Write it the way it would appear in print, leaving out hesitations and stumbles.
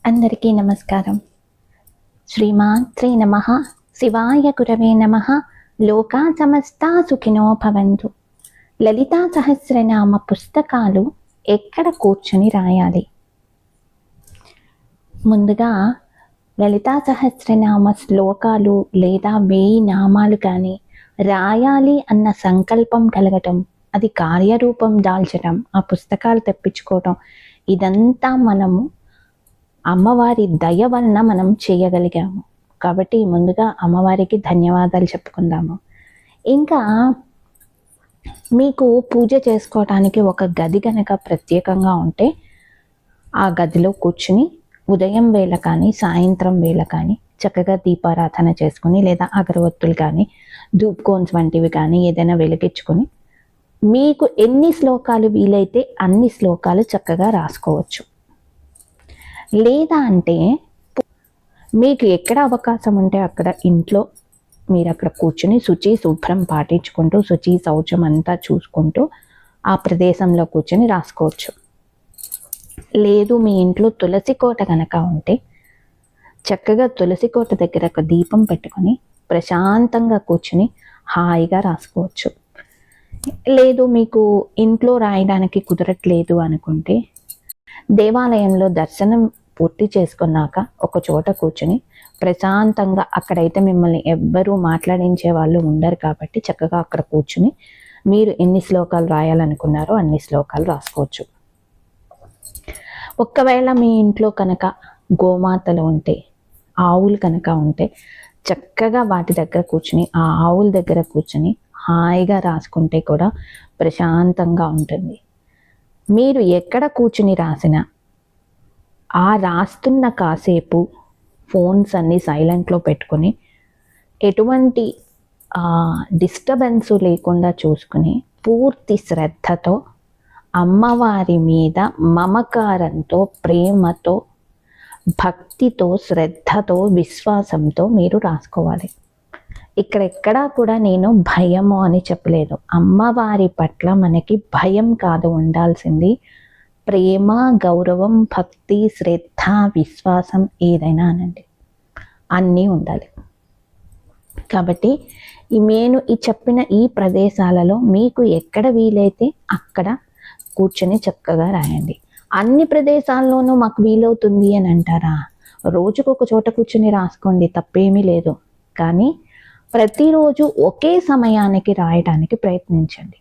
అందరికీ నమస్కారం. శ్రీమాత్రే నమః. శివాయ గురవే నమః. లోకా సమస్తా సుఖినో భవంతు. లలితా సహస్రనామ పుస్తకాలు ఎక్కడ కూర్చుని రాయాలి? ముందుగా లలితా సహస్రనామ శ్లోకాలు లేదా 1000 నామాలు కానీ రాయాలి అన్న సంకల్పం కలగటం, అది కార్యరూపం దాల్చడం, ఆ పుస్తకాలు తెప్పించుకోవటం, ఇదంతా మనము అమ్మవారి దయ వలన మనం చేయగలిగాము. కాబట్టి ముందుగా అమ్మవారికి ధన్యవాదాలు చెప్పుకుందాము. ఇంకా మీకు పూజ చేసుకోవటానికి ఒక గది కనుక ప్రత్యేకంగా ఉంటే ఆ గదిలో కూర్చుని ఉదయం వేళ కానీ సాయంత్రం వేళ కానీ చక్కగా దీపారాధన చేసుకుని లేదా అగరవత్తులు కానీ ధూప్ కోన్స్ వంటివి కానీ ఏదైనా వెలిగించుకొని మీకు ఎన్ని శ్లోకాలు వీలైతే అన్ని శ్లోకాలు చక్కగా రాసుకోవచ్చు. లేదా అంటే మీకు ఎక్కడ అవకాశం ఉంటే అక్కడ ఇంట్లో మీరు అక్కడ కూర్చుని శుచి శుభ్రం పాటించుకుంటూ శుచి శౌచం అంతా చూసుకుంటూ ఆ ప్రదేశంలో కూర్చొని రాసుకోవచ్చు. లేదు మీ ఇంట్లో తులసి కోట కనుక ఉంటే చక్కగా తులసి కోట దగ్గర ఒక దీపం పెట్టుకొని ప్రశాంతంగా కూర్చుని హాయిగా రాసుకోవచ్చు. లేదు మీకు ఇంట్లో రాయడానికి కుదరట్లేదు అనుకుంటే దేవాలయంలో దర్శనం పూర్తి చేసుకున్నాక ఒక చోట కూర్చుని ప్రశాంతంగా, అక్కడైతే మిమ్మల్ని ఎవ్వరూ మాట్లాడించే వాళ్ళు ఉండరు కాబట్టి చక్కగా అక్కడ కూర్చుని మీరు ఎన్ని శ్లోకాలు రాయాలనుకున్నారో అన్ని శ్లోకాలు రాసుకోవచ్చు. ఒకవేళ మీ ఇంట్లో కనుక గోమాతలు ఉంటే, ఆవులు కనుక ఉంటే చక్కగా వాటి దగ్గర కూర్చుని ఆ ఆవుల దగ్గర కూర్చుని హాయిగా రాసుకుంటే కూడా ప్రశాంతంగా ఉంటుంది. మీరు ఎక్కడ కూర్చుని రాసినా ఆ రాస్తున్న కాసేపు ఫోన్స్ అన్నీ సైలెంట్లో పెట్టుకొని ఎటువంటి డిస్టర్బెన్స్ లేకుండా చూసుకుని పూర్తి శ్రద్ధతో అమ్మవారి మీద మమకారంతో, ప్రేమతో, భక్తితో, శ్రద్ధతో, విశ్వాసంతో మీరు రాసుకోవాలి. ఇక్కడెక్కడా కూడా నేను భయము అని చెప్పలేదు. అమ్మవారి పట్ల మనకి భయం కాదు ఉండాల్సింది, ప్రేమ, గౌరవం, భక్తి, శ్రద్ధ, విశ్వాసం ఏదైనా అనండి, అన్నీ ఉండాలి. కాబట్టి నేను చెప్పిన ఈ ప్రదేశాలలో మీకు ఎక్కడ వీలైతే అక్కడ కూర్చొని చక్కగా రాయండి. అన్ని ప్రదేశాల్లోనూ మాకు వీలవుతుంది అని అంటారా? రోజుకు ఒక చోట కూర్చొని రాసుకోండి, తప్పేమీ లేదు. కానీ ప్రతిరోజు ఒకే సమయానికి రాయడానికి ప్రయత్నించండి.